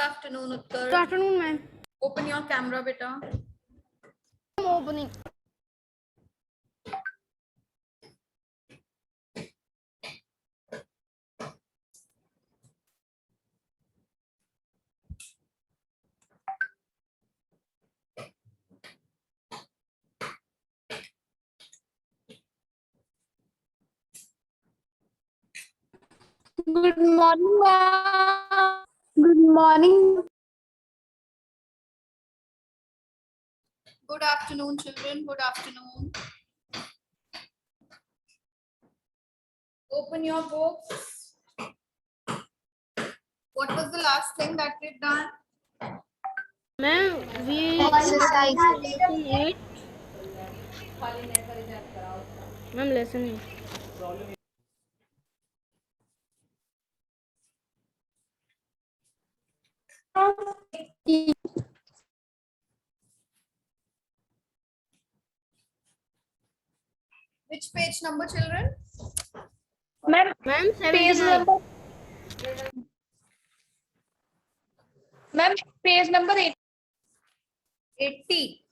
afternoon, Utkarsh. Good afternoon, ma'am. Open your camera, beta. I'm opening. Good morning, ma'am. Good morning. Good afternoon, children. Good afternoon. Open your books. What was the last thing that we've done? Ma'am, we Exercise. lesson 8. Ma'am, lesson 8. Which page number, children? Ma'am, Ma'am, page 79. number. Ma'am, page number 8. 80.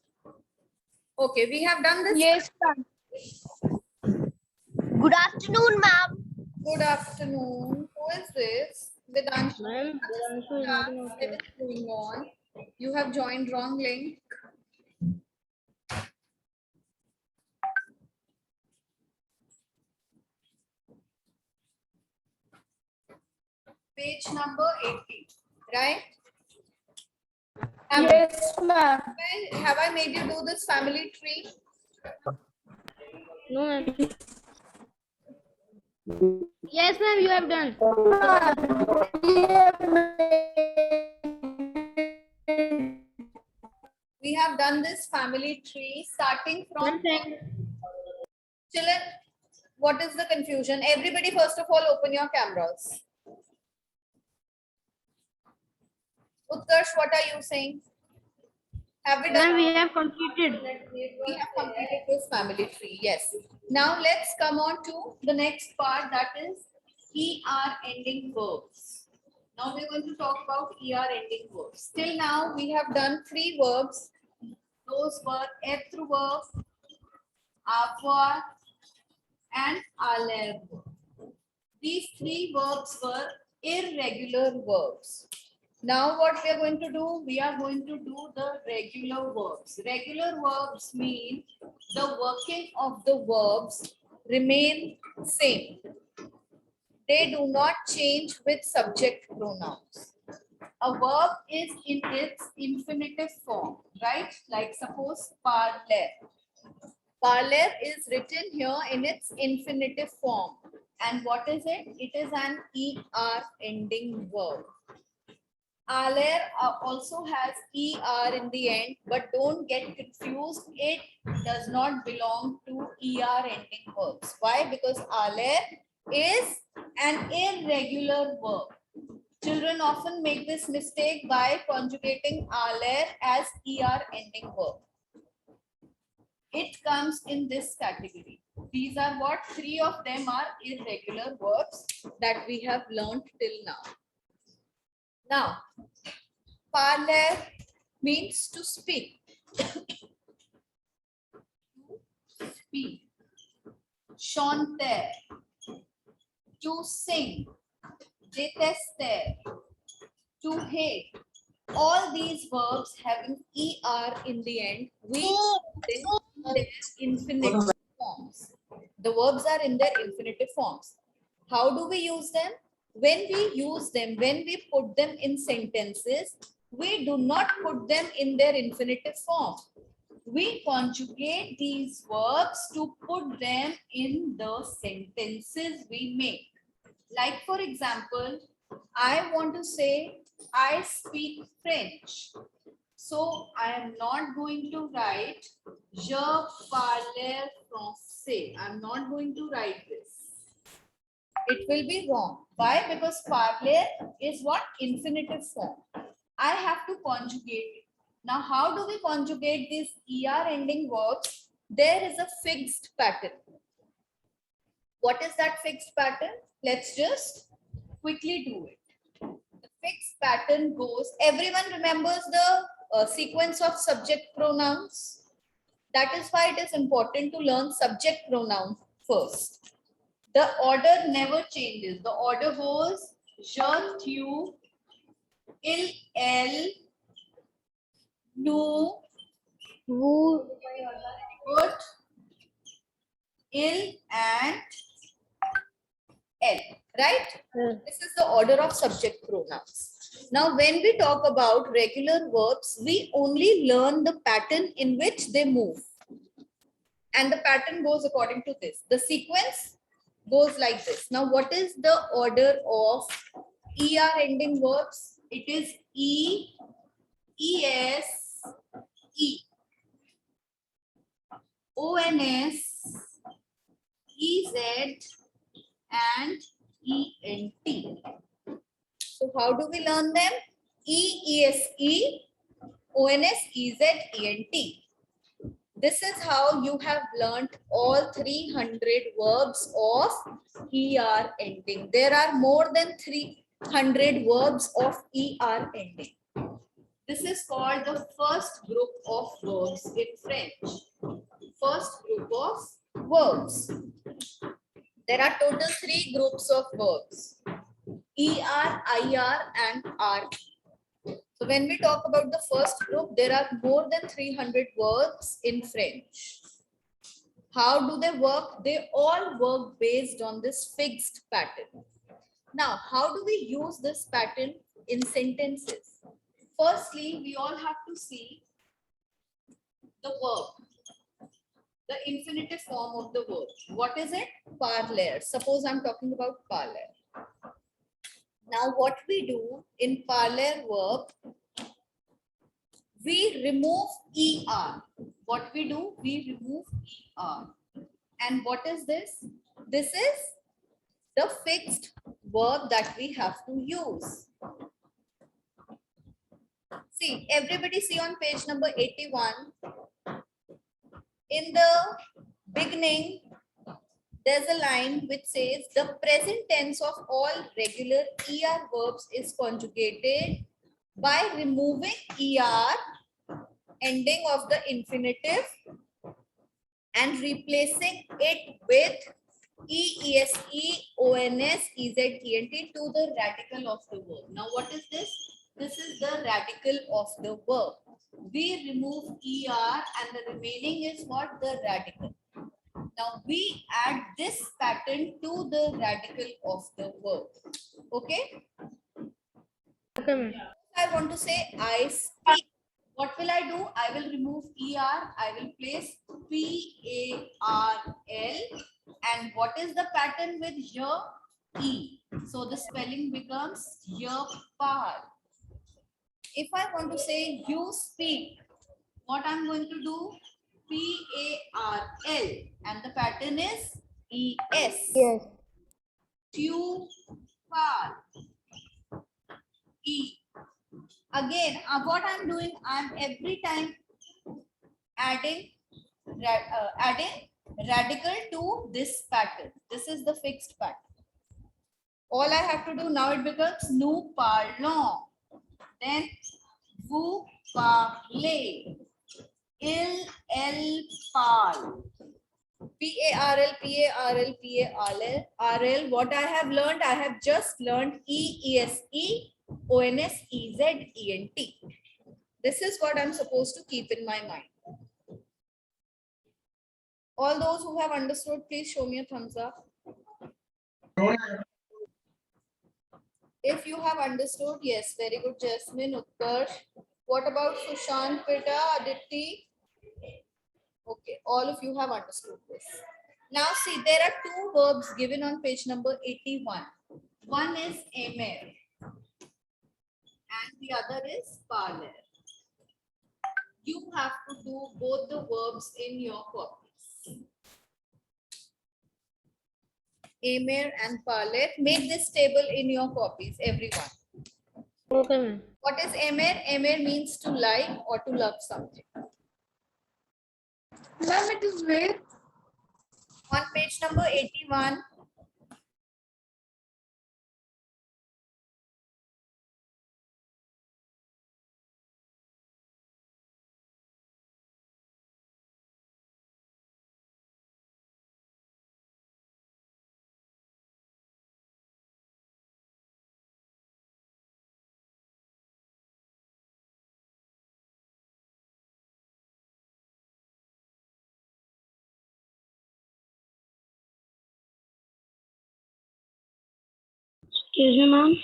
Okay, we have done this. Yes, ma'am. Good afternoon, ma'am. Good afternoon. Who is this? Vedanshu. Ma'am, Vedanshu is not in our What class. is going on? You have joined wrong link. Page number 80, right? Yes, ma'am. Have I made you do this family tree? No, ma'am. Yes, ma'am, you have done. We have done this family tree starting from Ma'am, thank children. What is the confusion? Everybody, first of all, open your cameras. Utkarsh, what are you saying? Have we Ma'am, done? we have completed. We have completed this family tree. Yes. Now let's come on to the next part, that is ER ending verbs. Now we're going to talk about ER ending verbs. Till now we have done 3 verbs. Those were être verb, avoir, and aller. These 3 verbs were irregular verbs. Now what we are going to do? We are going to do the regular verbs. Regular verbs mean the working of the verbs remain same. They do not change with subject pronouns. A verb is in its infinitive form, right? Like suppose parler. Parler is written here in its infinitive form. And what is it? It is an ER ending verb. Aller also has ER in the end, but don't get confused. It does not belong to ER ending verbs. Why? Because aller is an irregular verb. Children often make this mistake by conjugating aller as ER ending verb. It comes in this category. These are what? 3 of them are irregular verbs that we have learned till now. Now, parler means to speak. Speak. Chanter, to sing. Détester, to hate. All these verbs having ER in the end, we use them in their infinitive forms. The verbs are in their infinitive forms. How do we use them? When we use them, when we put them in sentences, we do not put them in their infinitive form. We conjugate these verbs to put them in the sentences we make. Like for example, I want to say, I speak French. So I am not going to write Je parle français. I am not going to write this. It will be wrong. Why? Because parler is what? Infinitive form. I have to conjugate it. Now, how do we conjugate these ER ending verbs? There is a fixed pattern. What is that fixed pattern? Let's just quickly do it. The fixed pattern goes. Everyone remembers the sequence of subject pronouns. That is why it is important to learn subject pronoun first. The order never changes. The order goes je, tu, il, elle, nous, Who? ut, il, and elle. Right? Yes. This is the order of subject pronouns. Now, when we talk about regular verbs, we only learn the pattern in which they move. And the pattern goes according to this. The sequence goes like this. Now, what is the order of ER ending verbs? It is E, ES, E, ONS, EZ, and ENT. So how do we learn them? E, ESE, ONS, EZ, ENT. This is how you have learnt all 300 verbs of ER ending. There are more than 300 verbs of ER ending. This is called the first group of verbs in French. First group of verbs. There are total 3 groups of verbs. ER, IR, and R. So when we talk about the first group, there are more than 300 verbs in French. How do they work? They all work based on this fixed pattern. Now, how do we use this pattern in sentences? Firstly, we all have to see the verb, the infinitive form of the verb. What is it? Parler. Suppose I'm talking about parler. Now, what we do in parler verb, we remove ER. What we do? We remove ER. And what is this? This is the fixed verb that we have to use. See, everybody see on page number 81. In the beginning, there's a line which says the present tense of all regular ER verbs is conjugated by removing ER ending of the infinitive and replacing it with EESE, ONS, EZ, ENT to the radical of the verb. Now, what is this? This is the radical of the verb. We remove ER and the remaining is what? The radical. Now, we add this pattern to the radical of the verb. Okay? Okay, ma'am. I want to say I speak. What will I do? I will remove ER. I will place PARL. And what is the pattern with your E? So the spelling becomes your par. If I want to say you speak, what I'm going to do? PARL. And the pattern is ES. Yes. You par. E. Again, what I'm doing, I'm every time adding radical to this pattern. This is the fixed pattern. All I have to do now, it becomes nous parlons. Then vous parlez. Elle parle. PARL, PARL, PARL, RL. What I have learned, I have just learned EESE, ONS, EZ, ENT. This is what I'm supposed to keep in my mind. All those who have understood, please show me a thumbs up. If you have understood, yes, very good, Jasmine, Utkarsh. What about Sushant, Peta, Aditi? Okay, all of you have understood this. Now see, there are 2 verbs given on page number 81. One is aimer and the other is parler. You have to do both the verbs in your copies. Aimer and parler. Make this table in your copies, everyone. Okay, ma'am. What is aimer? Aimer means to like or to love something. Ma'am, it is where? On page number 81, Excuse me, ma'am.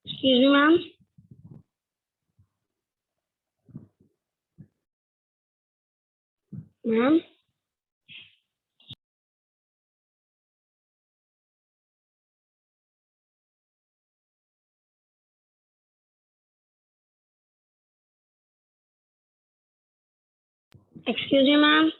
Excuse me, ma'am. Ma'am. Excuse me, ma'am.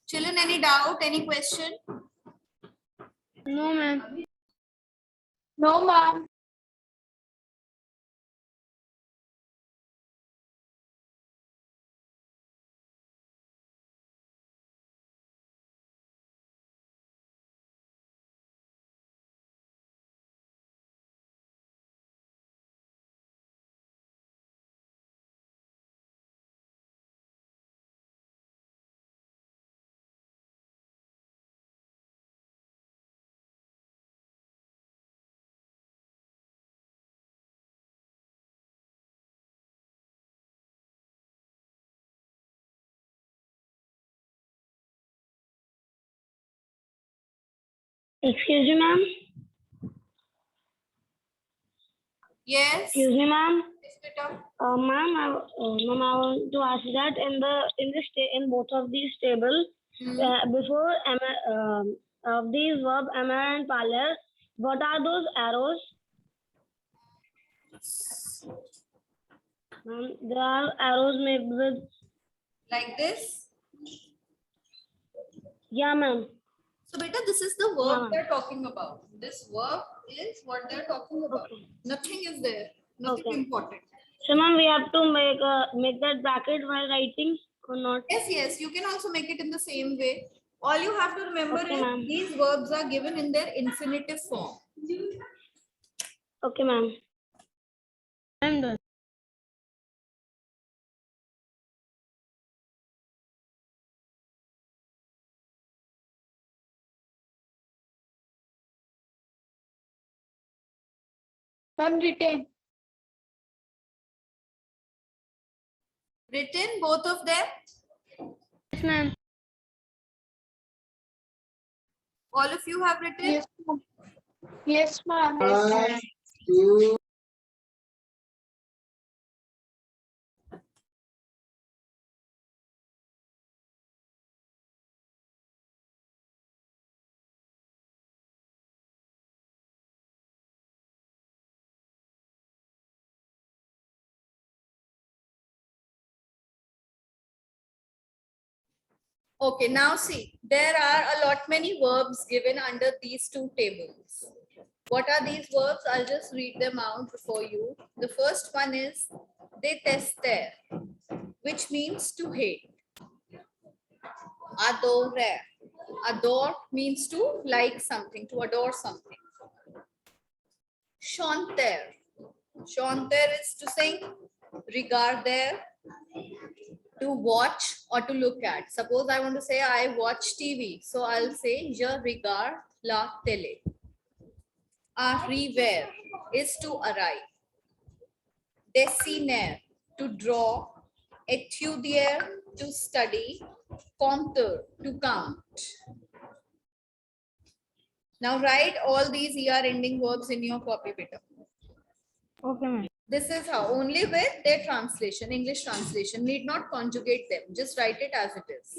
Children, any doubt, any question? No, ma'am. No, ma'am. Excuse me, ma'am. Yes. Excuse me, ma'am. Yes, beta. Ma'am, I want to ask that in both of these tables, before of these verb Amar and Paler, what are those arrows? There are arrows made with, Like this. yeah, ma'am. So beta, this is the verb Yeah. they're talking about. This verb is what they're talking about. Okay. Nothing is there. Nothing Okay. important. So, ma'am, we have to make that bracket while writing or not? Yes, yes. You can also make it in the same way. All you have to remember Okay, is ma'am. these verbs are given in their infinitive form. Okay, ma'am. I'm done. Ma'am, retain. Written, both of them. Yes, ma'am. All of you have written. Yes, ma'am. Yes, ma'am. Okay, now see, there are a lot many verbs given under these two tables. What are these verbs? I'll just read them out for you. The first one is detester, which means to hate. Adore. Adore means to like something, to adore something. Chanter. Chanter is to sing. Regarder, to watch or to look at. Suppose I want to say I watch TV. So I'll say je regarde la télé. Arriver is to arrive. Dessiner, to draw. Étudier, to study. compter, to count. Now write all these ER ending verbs in your copy, beta. Okay, ma'am. This is how, only with their translation, English translation. Need not conjugate them. Just write it as it is.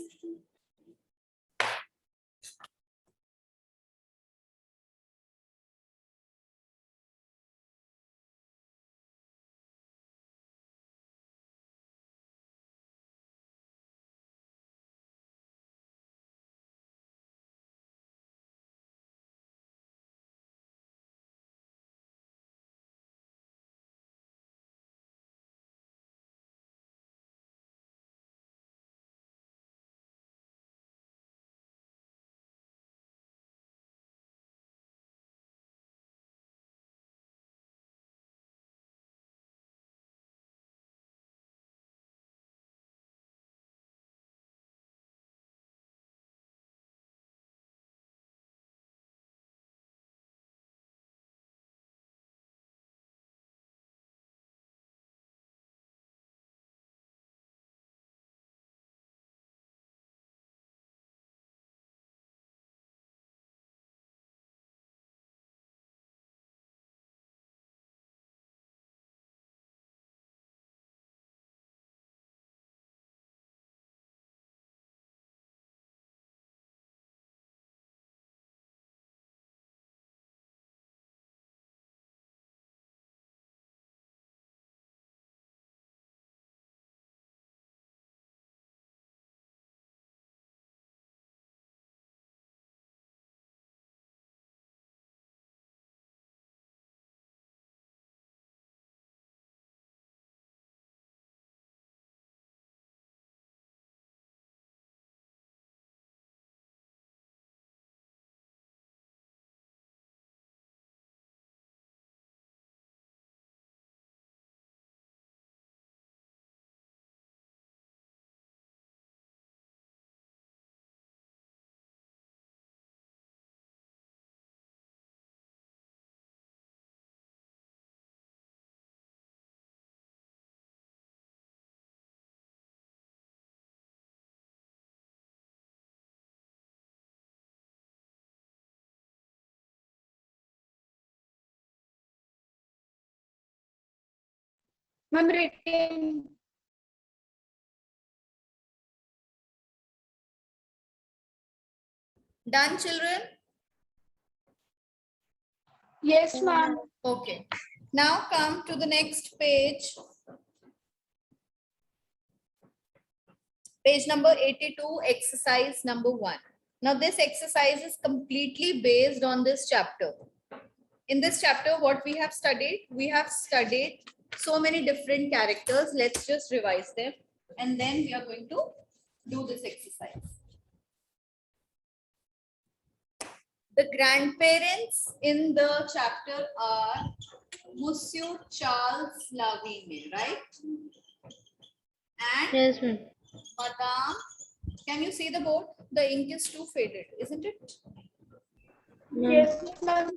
Ma'am, retain. Done, children? Yes, ma'am. Okay. Now come to the next page. Page number 82, exercise number 1. Now this exercise is completely based on this chapter. In this chapter, what we have studied? We have studied so many different characters. Let's just revise them. And then we are going to do this exercise. The grandparents in the chapter are Monsieur Charles Lavigne, right? And Yes, ma'am. Madame, can you see the board? The ink is too faded, isn't it? Yes, ma'am.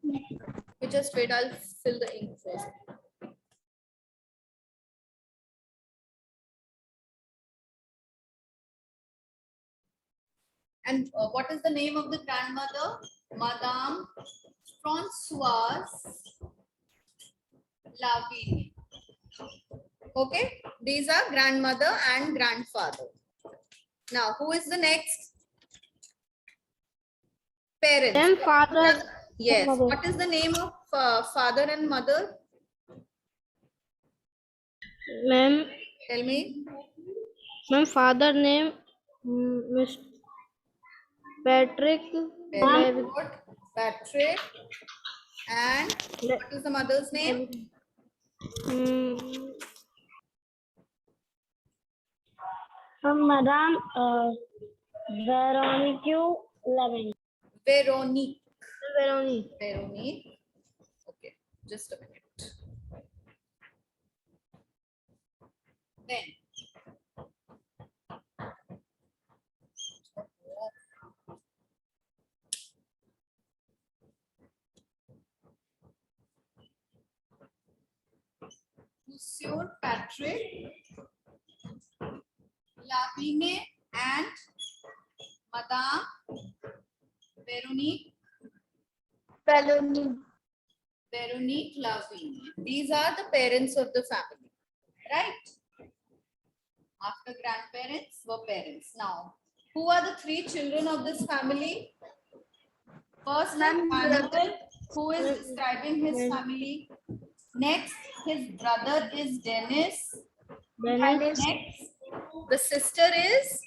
You just wait, I'll fill the ink first. And what is the name of the grandmother? Madame Françoise Lavigne. Okay, these are grandmother and grandfather. Now, who is the next? Parents. Then father. Yes. Mother. What is the name of father and mother? Ma'am, Tell me. ma'am, father name Mr. Patrick. Very good. Patrick. And what is the mother's name? Madame Veronique Levin. Veronique. Veronique. Veronique. Okay, just a minute. Then Monsieur Patrick Lavigne and Madame Veronique Lavigne. These are the parents of the family, right? After grandparents were parents. Now, who are the three children of this family? First is Manuel, who is describing his family. Next, his brother is Dennis. Dennis. Next, the sister is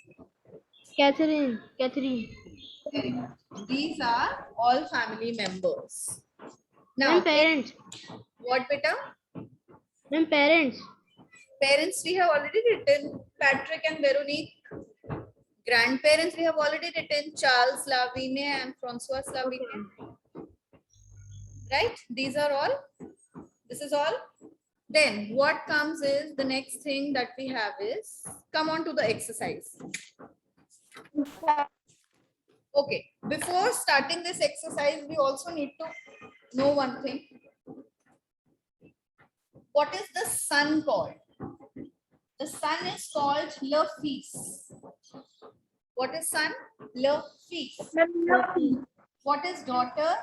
Catherine. very good. These are all family members. Now, Ma'am, parents. what beta? Ma'am, parents. Parents we have already written, Patrick and Veronique. Grandparents we have already written, Charles Lavigne and Francois Lavigne. Right? These are all. This is all. Then what comes is the next thing that we have is come on to the exercise. Okay, before starting this exercise, we also need to know one thing. What is the son called? The son is called Le Fils. What is son? Le Fils. What is daughter?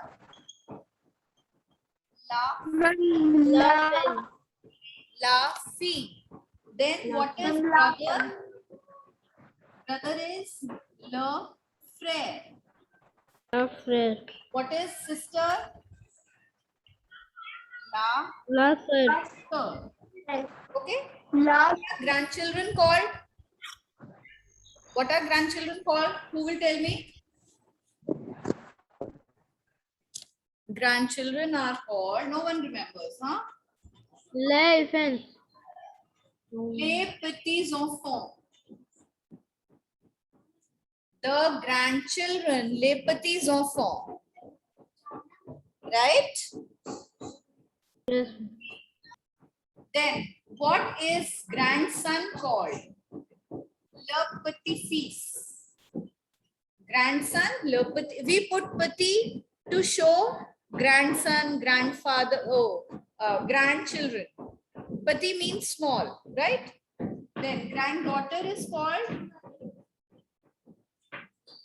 La Fille. Then what is brother? Brother is Le Frère. Frère. What is sister? La sœur. Sœur. Okay. What are grandchildren called? What are grandchildren called? Who will tell me? Grandchildren are called, no one remembers, huh? Les enfants. Les petits enfants. The grandchildren, les petits enfants. Right? Yes. Then, what is grandson called? Le petit-fils. Grandson, le petit. We put petit to show grandson, grandfather, grandchildren. Petit means small, right? Then granddaughter is called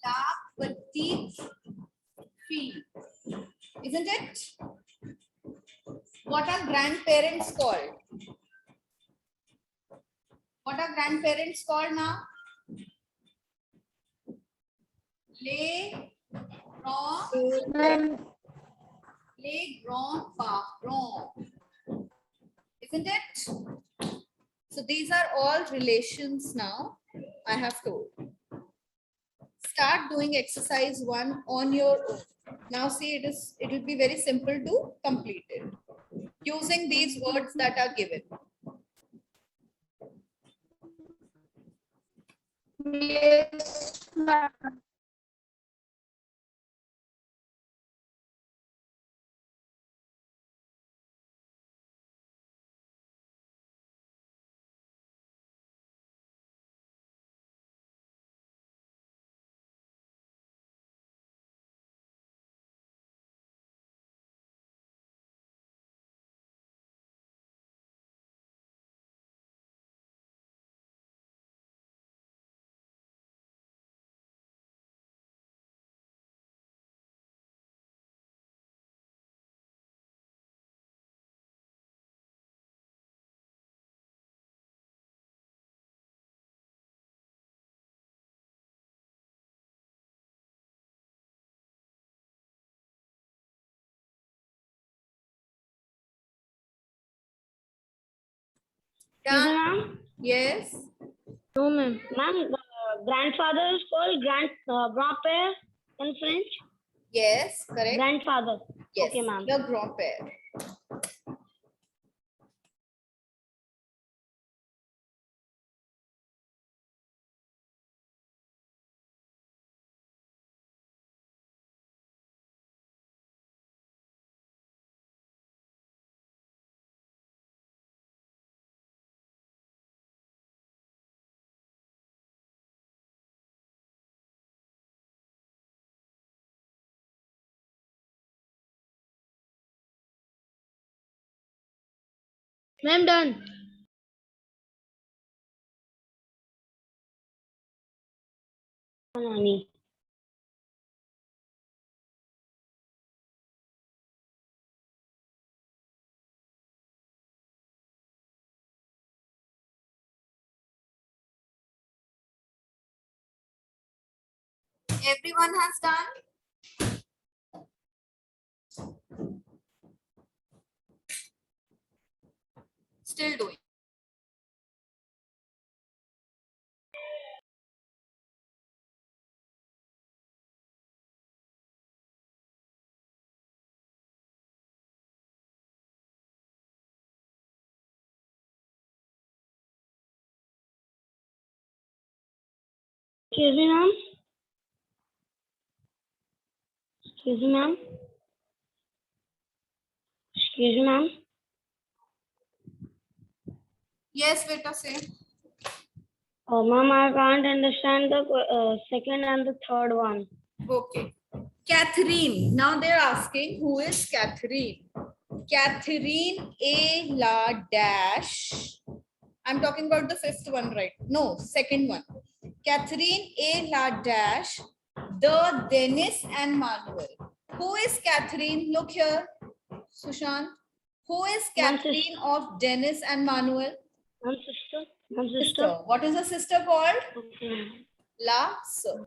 la petite fille. Isn't it? What are grandparents called? What are grandparents called now? Les grands-parents. Isn't it? So these are all relations now I have told. Start doing exercise 1 on your own. Now see, it will be very simple to complete it using these words that are given. Yes, ma'am. Done? Ma'am? Yes. No, ma'am. Ma'am, grandfather is called grand-père in French. Yes, correct. Grandfather. Yes, Okay, ma'am. the grand-père. Ma'am, done. Nani. Everyone has done? Still doing. Excuse me, ma'am. Excuse me, ma'am. Excuse me, ma'am. Yes, beta, say. Ma'am, I can't understand the second and the third one. Okay. Catherine. Now they're asking who is Catherine? Catherine A. La Dash. I'm talking about the fifth one, right? No, second one. Catherine A. La Dash. The Dennis and Manuel. Who is Catherine? Look here, Sushant. Who is My Catherine of Dennis and Manuel? Ma'am, sister. Ma'am, Sister. sister. What is the sister called? Okay. La Sir.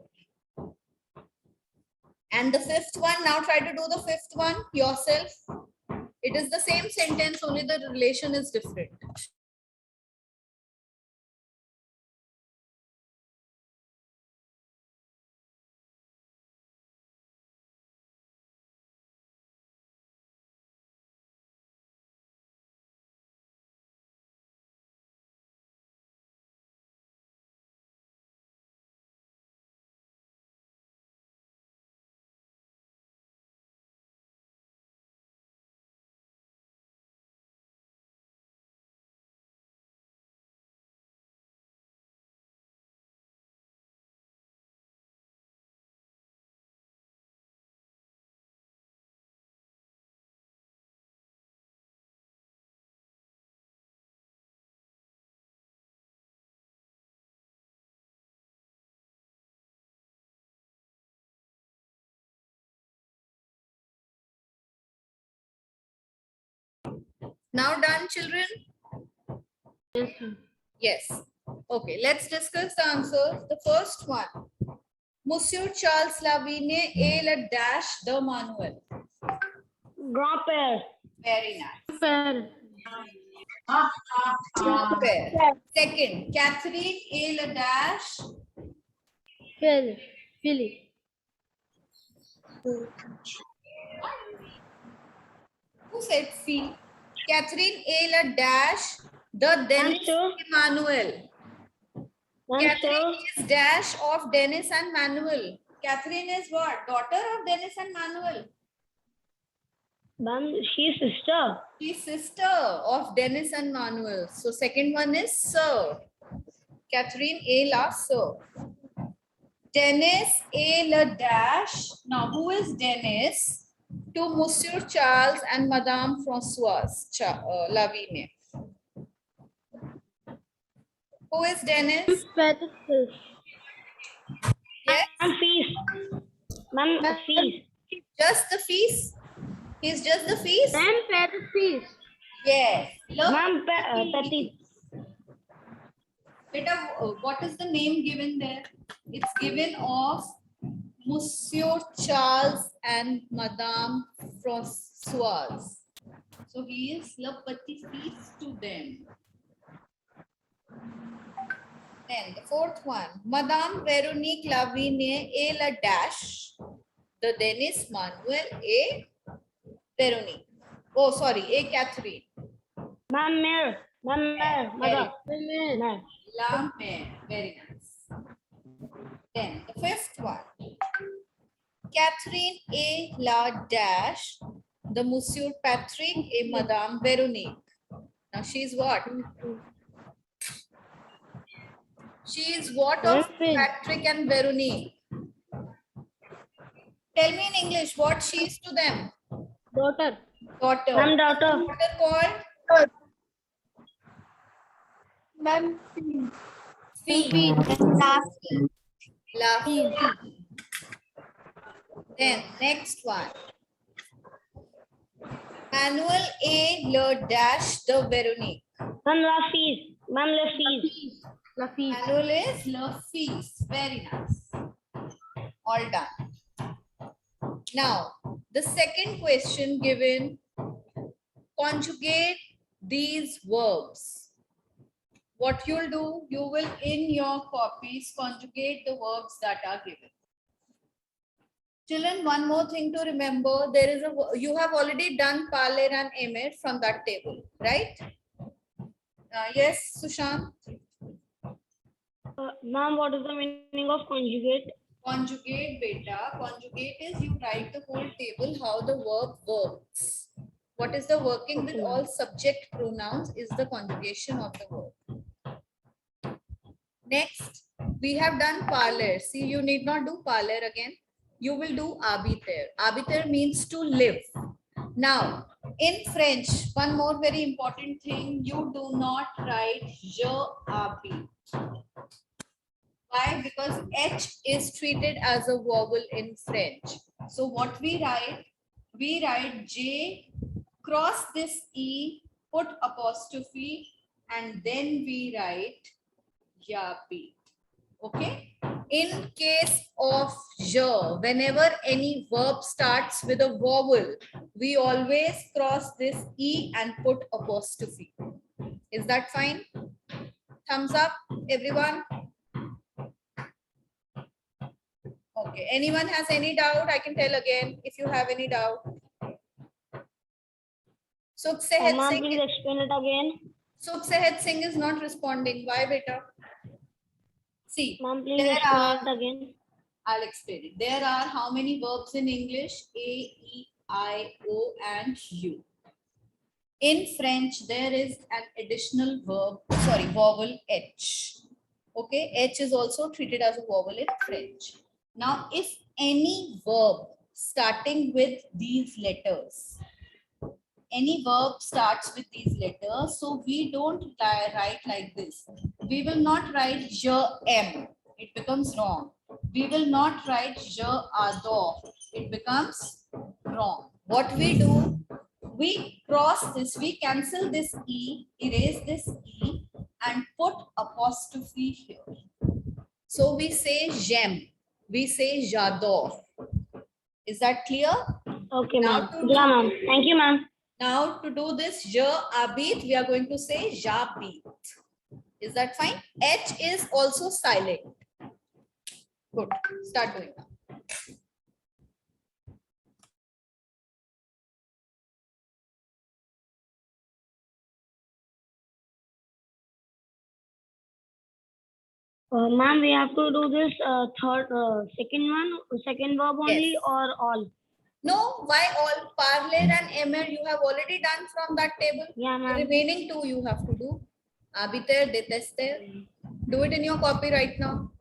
And the fifth one, now try to do the fifth one yourself. It is the same sentence, only the relation is different. Now done, children? Yes, sir. Yes. Okay, let's discuss the answers. The first one. Monsieur Charles Lavigne et le dash de Manuel. Grand-père. Very nice. Père. Super. Second, Catherine et le dash. Phil. Philly. Who said fee? Catherine et le dash the Dennis sure. Emmanuel. Ma'am, Catherine sir. is dash of Dennis and Manuel. Catherine is what? Daughter of Dennis and Manuel. Ma'am, she's sister. She's sister of Dennis and Manuel. So second one is Sir. Catherine A. La Sir. Dennis A. La Dash. Now who is Dennis? To Monsieur Charles and Madame Françoise Lavigne. Who is Dennis? Yes, Ma'am, feast. Ma'am, feast. just the feast. He's just the feast. Ma'am, père feast. Yes. Look. Ma'am, petit. Beta, what is the name given there? It's given of Monsieur Charles and Madame Françoise. So he is le petit fils to them. Then the fourth one, Madame Veronique Lavigne et la dash, the Denis Manuel et Veronique. Oh, sorry, et Catherine. Ma'am, mère. Ma'am, mère. Mother. Mère. La Mère. Very nice. Then the fifth one. Catherine et la dash, the Monsieur Patrick et Madame Veronique. Now she's what? She is what of Patrick and Veronique? Tell me in English what she is to them. Daughter. Daughter. Ma'am, daughter. Daughter called Ma'am, Fee. Last. Lafi. Then next one. Annual A le dash the Veronique. Ma'am, la fees. Ma'am, la fees. Annual is le fees. Very nice. All done. Now, the second question given, conjugate these verbs. What you'll do, you will in your copies conjugate the verbs that are given. Children, one more thing to remember, there is a, you have already done parler and emir from that table, right? Yes, Sushant? Ma'am, what is the meaning of conjugate? Conjugate, beta. Conjugate is you write the whole table how the verb works. What is the working with all subject pronouns is the conjugation of the verb. Next, we have done parler. See, you need not do parler again. You will do habiter. Habiter means to live. Now, in French, one more very important thing, you do not write je habite. Why? Because H is treated as a vowel in French. So what we write J, cross this E, put apostrophe, and then we write Yapit. Okay? In case of je, whenever any verb starts with a vowel, we always cross this E and put apostrophe. Is that fine? Thumbs up, everyone. Okay, anyone has any doubt? I can tell again if you have any doubt. Sukh Sehat Ma'am, Singh, please explain it again. Sukh Sehat Singh is not responding. Why, beta? See, Ma'am, please there explain are, it again. I'll explain it. There are how many verbs in English? A, E, I, O, and U. In French, there is an additional vowel H. Okay, H is also treated as a vowel in French. Now, if any verb starting with these letters, any verb starts with these letters, so we don't write like this. We will not write je am. It becomes wrong. We will not write je adore. It becomes wrong. What we do, we cross this, we cancel this E, erase this E, and put apostrophe here. So we say j'aime, we say j'adore. Is that clear? Okay, Now ma'am. Yeah, ma'am. Thank you, ma'am. Now to do this je habite, we are going to say j'habite. Is that fine? H is also silent. Good. Start doing now. Ma'am, we have to do this second verb only, Yes. or all? No, why all? Parler and emir you have already done from that table. Yeah, The ma'am. remaining two you have to do. Habiter, detester. Do it in your copy right now.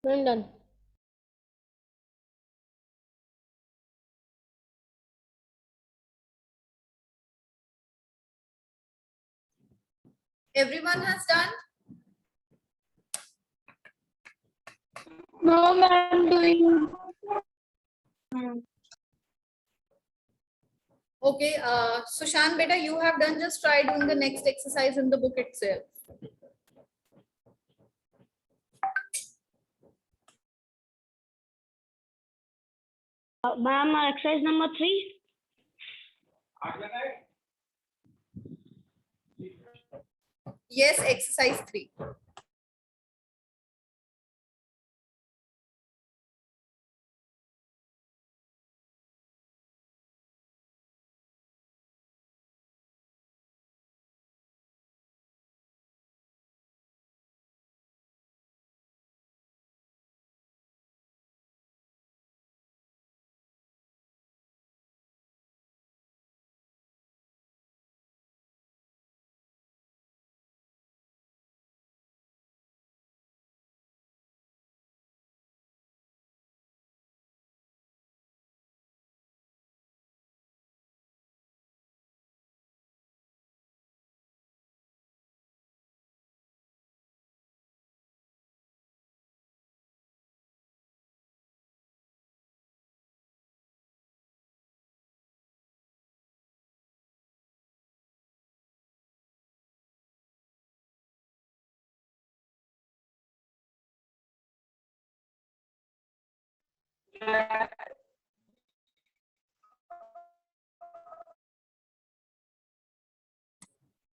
I'm done. Everyone has done? No, ma'am, doing. Okay, Sushan, beta, you have done. Just try doing the next exercise in the book itself. Ma'am, exercise number 3. Yes, exercise 3.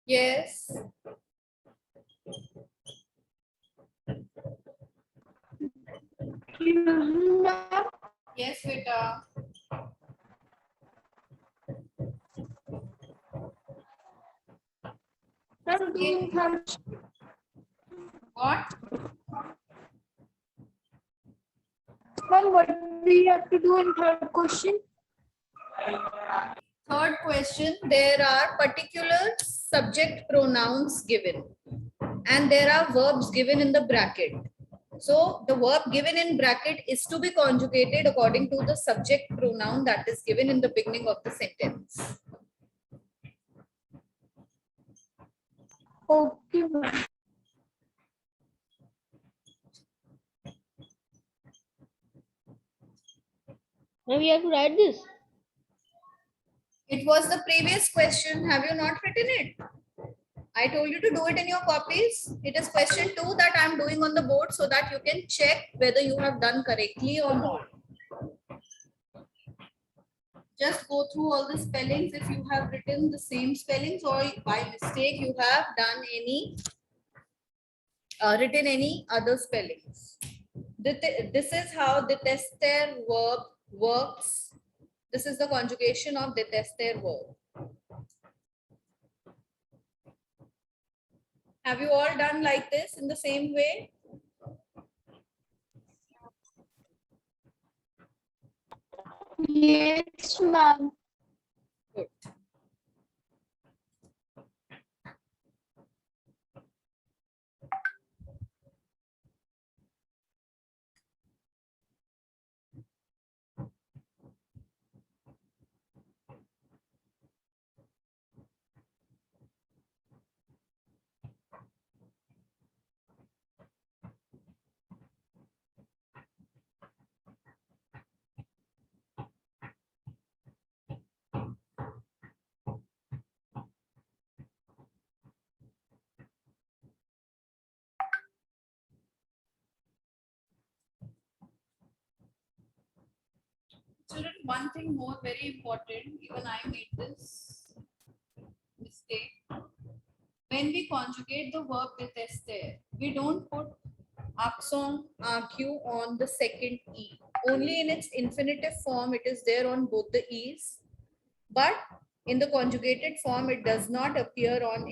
Yes. Yes, beta. I'm doing third. What? Ma'am, what do you have to do in third question? Third question, there are particular subject pronouns given and there are verbs given in the bracket. So the verb given in bracket is to be conjugated according to the subject pronoun that is given in the beginning of the sentence. Okay, ma'am. Now we have to write this. It was the previous question. Have you not written it? I told you to do it in your copies. It is question 2 that I am doing on the board so that you can check whether you have done correctly or not. Just go through all the spellings if you have written the same spellings or by mistake you have done any written any other spellings. This is how detester verb works. This is the conjugation of detester verb. Have you all done like this in the same way? Yes, ma'am. Good. Children, one thing more very important, even I made this mistake. When we conjugate the verb detester, we don't put accent argue on the second E. Only in its infinitive form it is there on both the E's. But in the conjugated form, it does not appear on